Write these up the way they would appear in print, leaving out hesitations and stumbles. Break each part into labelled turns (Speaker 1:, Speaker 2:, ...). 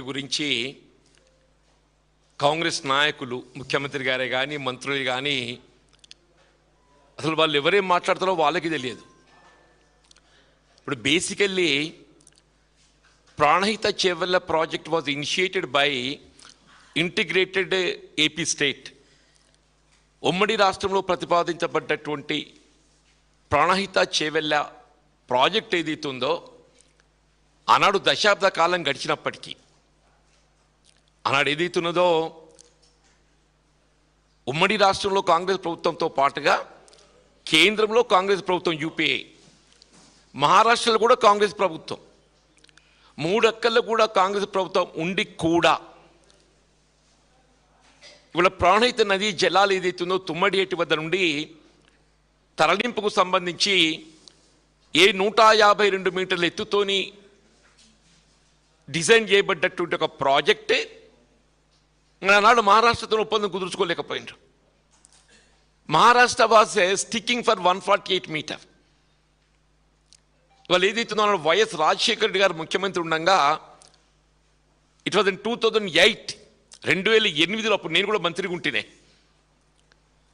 Speaker 1: గురించి కాంగ్రెస్ నాయకులు, ముఖ్యమంత్రి గారే కానీ మంత్రులు కానీ అసలు వాళ్ళు ఎవరేం మాట్లాడతారో వాళ్ళకి తెలియదు. ఇప్పుడు basically Pranahita Chevella project was initiated by integrated AP state. ఉమ్మడి రాష్ట్రంలో ప్రతిపాదించబడ్డటువంటి ప్రాణహిత చేవెళ్ళ ప్రాజెక్ట్ ఏదైతుందో ఆనాడు దశాబ్ద కాలం గడిచినప్పటికీ ఆనాడు ఏదైతున్నదో ఉమ్మడి రాష్ట్రంలో కాంగ్రెస్ ప్రభుత్వంతో పాటుగా కేంద్రంలో కాంగ్రెస్ ప్రభుత్వం యూపీఏ, మహారాష్ట్రలో కూడా కాంగ్రెస్ ప్రభుత్వం, మూడక్కల్లో కూడా కాంగ్రెస్ ప్రభుత్వం ఉండి కూడా ఇవాళ ప్రాణహిత నదీ జలాలు ఏదైతుందో తుమ్మడియేటి వద్ద నుండి తరలింపుకు సంబంధించి 152 మీటర్ల ఎత్తుతోని డిజైన్ చేయబడ్డటువంటి ఒక ప్రాజెక్టే ఆనాడు మహారాష్ట్రతో ఒప్పందం కుదుర్చుకోలేకపోయినారు. Maharashtra was sticking for 148 meter. వాళ్ళు ఏదైతుందో వైఎస్ రాజశేఖర రెడ్డి గారు ముఖ్యమంత్రి ఉండగా ఇట్ వాజ్ ఇన్ 2008, 2008లో అప్పుడు నేను కూడా మంత్రిగా ఉంటేనే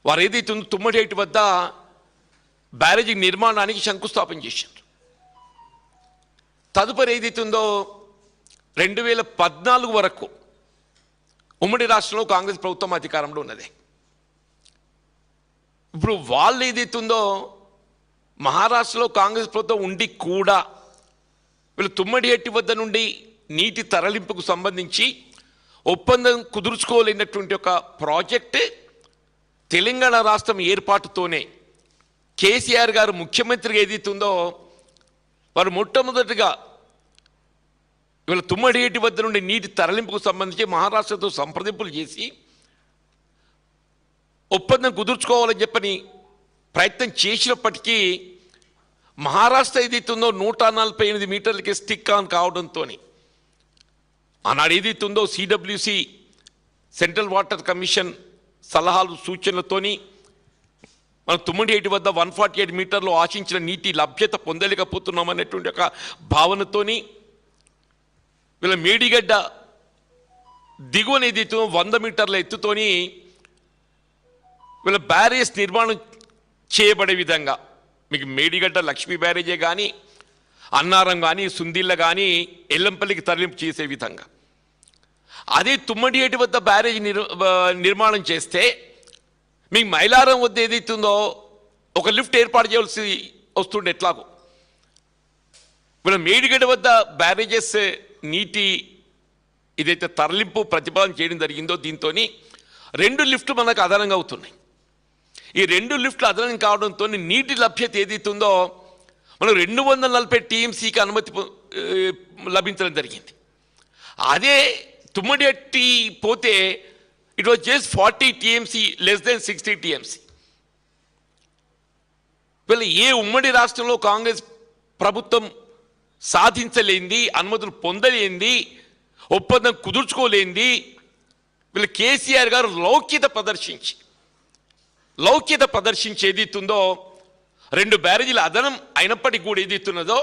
Speaker 1: వారు ఏదైతుందో తుమ్మడేటి వద్ద బ్యారేజీ నిర్మాణానికి శంకుస్థాపన చేశారు. తదుపరి ఏదైతుందో 2014 వరకు ఉమ్మడి రాష్ట్రంలో కాంగ్రెస్ ప్రభుత్వం అధికారంలో ఉన్నది. ఇప్పుడు వాళ్ళు ఏదైతుందో మహారాష్ట్రలో కాంగ్రెస్ ప్రభుత్వం ఉండి కూడా వీళ్ళు తుమ్మడిహట్టి వద్ద నుండి నీటి తరలింపుకు సంబంధించి ఒప్పందం కుదుర్చుకోలేనటువంటి ఒక ప్రాజెక్ట్ తెలంగాణ రాష్ట్రం ఏర్పాటుతోనే కేసీఆర్ గారు ముఖ్యమంత్రిగా ఏదైతుందో వారు మొట్టమొదటిగా ఇవాళ తుమ్మడిహట్టి వద్ద నుండి నీటి తరలింపుకు సంబంధించి మహారాష్ట్రతో సంప్రదింపులు చేసి ఒప్పందం కుదుర్చుకోవాలని చెప్పని ప్రయత్నం చేసినప్పటికీ మహారాష్ట్ర ఏదైతుందో 148 మీటర్లకి స్టిక్ ఆన్ కావడంతో ఆనాడు ఏదైతుందో సిడబ్ల్యూసి సెంట్రల్ వాటర్ కమిషన్ సలహాలు సూచనలతోని మన తుమ్మడిహట్టి వద్ద 148 మీటర్లు ఆశించిన నీటి లభ్యత పొందలేకపోతున్నాం అనేటువంటి ఒక భావనతోని వీళ్ళ మేడిగడ్డ దిగువన ఏదైతే 100 మీటర్ల ఎత్తుతోని వీళ్ళ బ్యారేజ్ నిర్మాణం చేయబడే విధంగా మీకు మేడిగడ్డ లక్ష్మీ బ్యారేజే కానీ అన్నారం కానీ సుందిళ్ళ కానీ ఎల్లంపల్లికి తరలింపు చేసే విధంగా అదే తుమ్మడిహట్టి వద్ద బ్యారేజ్ నిర్మాణం చేస్తే మీకు మైలారం వద్ద ఏదైతుందో ఒక లిఫ్ట్ ఏర్పాటు చేయవలసి వస్తుండే. ఎట్లాగో వీళ్ళ మేడిగడ్డ వద్ద బ్యారేజెస్ నీటి ఇదైతే తరలింపు ప్రతిపాదన చేయడం జరిగిందో దీంతో 2 లిఫ్ట్లు మనకు అదనంగా అవుతున్నాయి. ఈ 2 లిఫ్ట్లు అదనం కావడంతో నీటి లభ్యత ఏదైతుందో మనకు 240 టీఎంసీకి అనుమతి లభించడం జరిగింది. అదే తుమ్మడిహట్టి పోతే it was just 40 TMC, less than 60 TMC. వీళ్ళు ఏ ఉమ్మడి రాష్ట్రంలో కాంగ్రెస్ ప్రభుత్వం సాధించలేంది, అనుమతులు పొందలేంది, ఒప్పందం కుదుర్చుకోలేంది వీళ్ళు కేసీఆర్ గారు లౌక్యత ప్రదర్శించి ఏదైతుందో 2 బ్యారేజీల అదనం అయినప్పటికీ కూడా ఏదైతున్నదో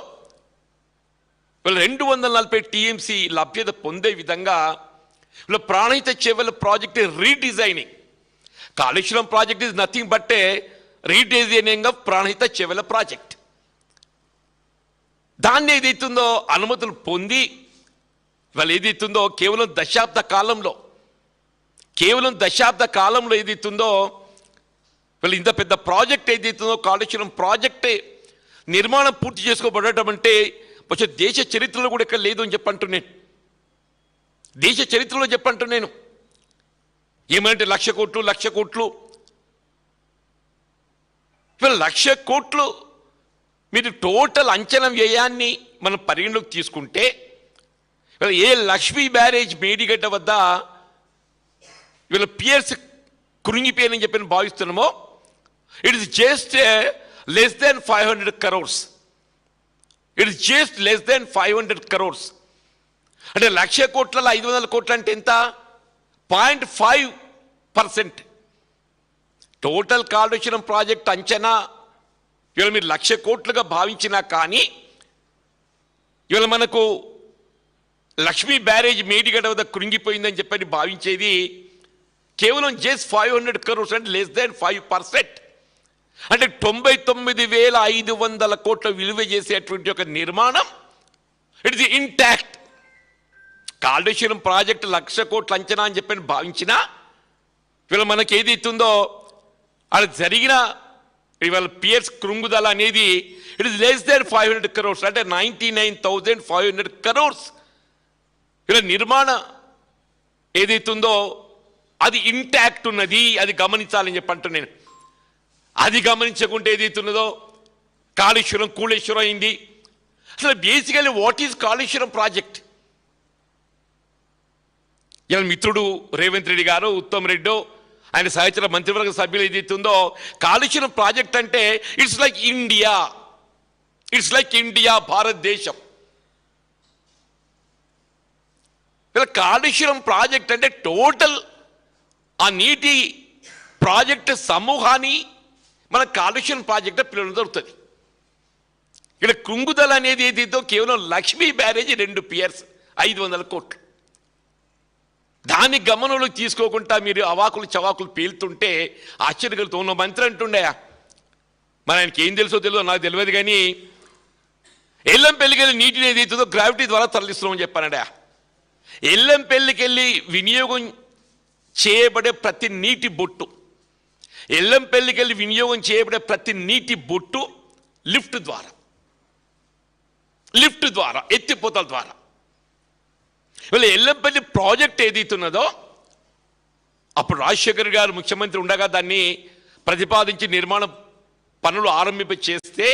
Speaker 1: వీళ్ళు 240 టీఎంసీ లభ్యత పొందే విధంగా వీళ్ళ Pranahita Chevella project redesigning. Kaleshwaram project is nothing but A redesigning of Pranahita Chevella project. దాన్ని ఏదైతుందో అనుమతులు పొంది వాళ్ళు ఏదైతుందో కేవలం దశాబ్ద కాలంలో ఏదైతుందో వీళ్ళు ఇంత పెద్ద ప్రాజెక్ట్ ఏదైతుందో కాళేశ్వరం ప్రాజెక్ట్ నిర్మాణం పూర్తి చేసుకోబడటం అంటే వచ్చే దేశ చరిత్రలో కూడా ఇక్కడ లేదు అని చెప్పంటున్నాను. దేశ చరిత్రలో చెప్పంటున్నాను. ఏమంటే 1,00,000 కోట్లు వీళ్ళు 1,00,000 కోట్లు మీరు టోటల్ అంచనా వ్యయాన్ని మనం పరిగణలోకి తీసుకుంటే ఏ లక్ష్మీ బ్యారేజ్ మేడిగడ్డ వద్ద వీళ్ళ పియర్స్ కృంగిపోయారని చెప్పి భావిస్తున్నామో it is just less than 500 crores. It is just less than 500 crores. అంటే 1,00,000 కోట్లలో 500 కోట్లు అంటే ఎంత? 0.5%. టోటల్ కాళేశ్వరం ప్రాజెక్ట్ అంచనా ఇవాళ మీరు 1,00,000 కోట్లుగా భావించినా కానీ ఇవాళ మనకు లక్ష్మీ బ్యారేజ్ మేడిగడ్డ వద్ద కృంగిపోయిందని చెప్పని భావించేది కేవలం జస్ట్ 500 crores అంటే లెస్ దాన్ 5%. అంటే 99,500 కోట్ల విలువ చేసేటువంటి ఒక నిర్మాణం it is intact. Kaleshwaram project 1,00,000 కోట్ల అంచనా అని చెప్పని భావించినా ఇవాళ మనకి ఏది ఇస్తుందో అది జరిగిన ఇవాళ పియర్స్ కృంగుదల అనేది it is less than 500 crores అంటే 99,500 crores. ఇలా నిర్మాణ ఏదైతుందో అది ఇంటాక్ట్ ఉన్నది, అది గమనించాలని చెప్పంటూ నేను. అది గమనించకుంటే ఏదైతున్నదో కాళేశ్వరం కూళేశ్వరం అయింది. అసలు basically what is Kaleshwaram project? ఇలా మిత్రుడు రేవంత్ రెడ్డి గారు, ఉత్తమ్ రెడ్డి, ఆయన సహచర మంత్రివర్గ సభ్యులు ఏదైతుందో కాళేశ్వరం ప్రాజెక్ట్ అంటే it's like India, it's like India, భారతదేశం. ఇలా కాళేశ్వరం ప్రాజెక్ట్ అంటే టోటల్ ఆ నీటి ప్రాజెక్టు సమూహాన్ని మన కాళేశ్వరం ప్రాజెక్టు పిల్లలు దొరుకుతుంది. ఇక్కడ కృంగుదల అనేది ఏదైతే కేవలం లక్ష్మీ బ్యారేజ్ 2 పియర్స్ 500 కోట్లు. దాన్ని గమనంలోకి తీసుకోకుండా మీరు అవాకులు చవాకులు పేలుతుంటే ఆశ్చర్యకలుగుతూ ఉన్న మంత్రి అంటుండే, మరి ఆయనకి ఏం తెలుసో తెలియదు నాకు తెలియదు, కానీ ఎల్లంపల్లికి వెళ్ళి నీటిని ఏదైతుందో గ్రావిటీ ద్వారా తరలిస్తున్నామని చెప్పానడా. ఎల్లంపల్లికి వెళ్ళి వినియోగం చేయబడే ప్రతి నీటి బొట్టు, ఎల్లంపల్లికి వెళ్ళి వినియోగం చేయబడే ప్రతి నీటి బొట్టు లిఫ్ట్ ద్వారా ఎత్తిపోతల ద్వారా వీళ్ళ ఎల్లంపల్లి ప్రాజెక్ట్ ఏదైతున్నదో అప్పుడు రాజశేఖర్ గారు ముఖ్యమంత్రి ఉండగా దాన్ని ప్రతిపాదించి నిర్మాణ పనులు ఆరంభింప చేస్తే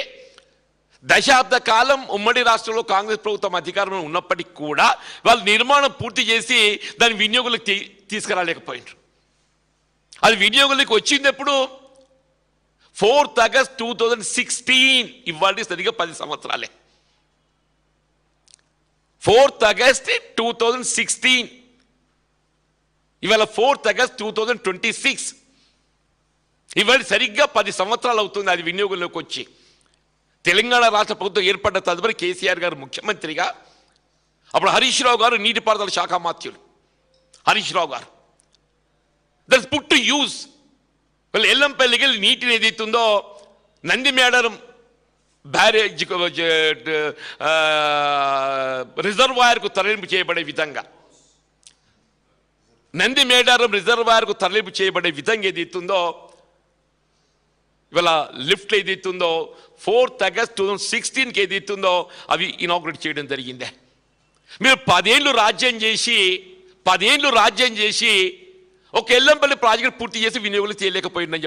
Speaker 1: దశాబ్ద కాలం ఉమ్మడి రాష్ట్రంలో కాంగ్రెస్ ప్రభుత్వం అధికారంలో ఉన్నప్పటికీ కూడా వాళ్ళు నిర్మాణం పూర్తి చేసి దాని వినియోగులకు తీసుకురాలేకపోయినారు. అది వినియోగులకు వచ్చింది ఎప్పుడు? 4th August 2016. ఇవాళ సరిగ్గా 10 సంవత్సరాలే. 4th August 2016. ఇవాళ 4th August 2026. ఇవాళ సరిగ్గా 10 సంవత్సరాలు అవుతుంది అది వినియోగంలోకి వచ్చి. తెలంగాణ రాష్ట్ర ప్రభుత్వం ఏర్పడ్డ తదుపరి కేసీఆర్ గారు ముఖ్యమంత్రిగా, అప్పుడు హరీష్ రావు గారు నీటిపారుదల శాఖ మంత్రులు, హరీష్ రావు గారు దట్స్ పుట్ టు యూజ్. వాళ్ళు ఎల్లంపల్లికి వెళ్ళి నీటిని ఏదైతుందో నంది మేడారం బ్యారేజ్ రిజర్వాయర్కు తరలింపు చేయబడే విధంగా, నంది మేడారం రిజర్వాయర్కు తరలింపు చేయబడే విధంగా ఏదైతుందో ఇవాళ లిఫ్ట్ ఏదైతుందో 4th August 2016కి ఏదైతుందో అవి ఇనాగ్రేట్ చేయడం జరిగిందే. మీరు 10 ఏళ్ళు రాజ్యం చేసి ఒక ఎల్లంపల్లి ప్రాజెక్ట్ పూర్తి చేసి వినియోగులు చేయలేకపోయిందని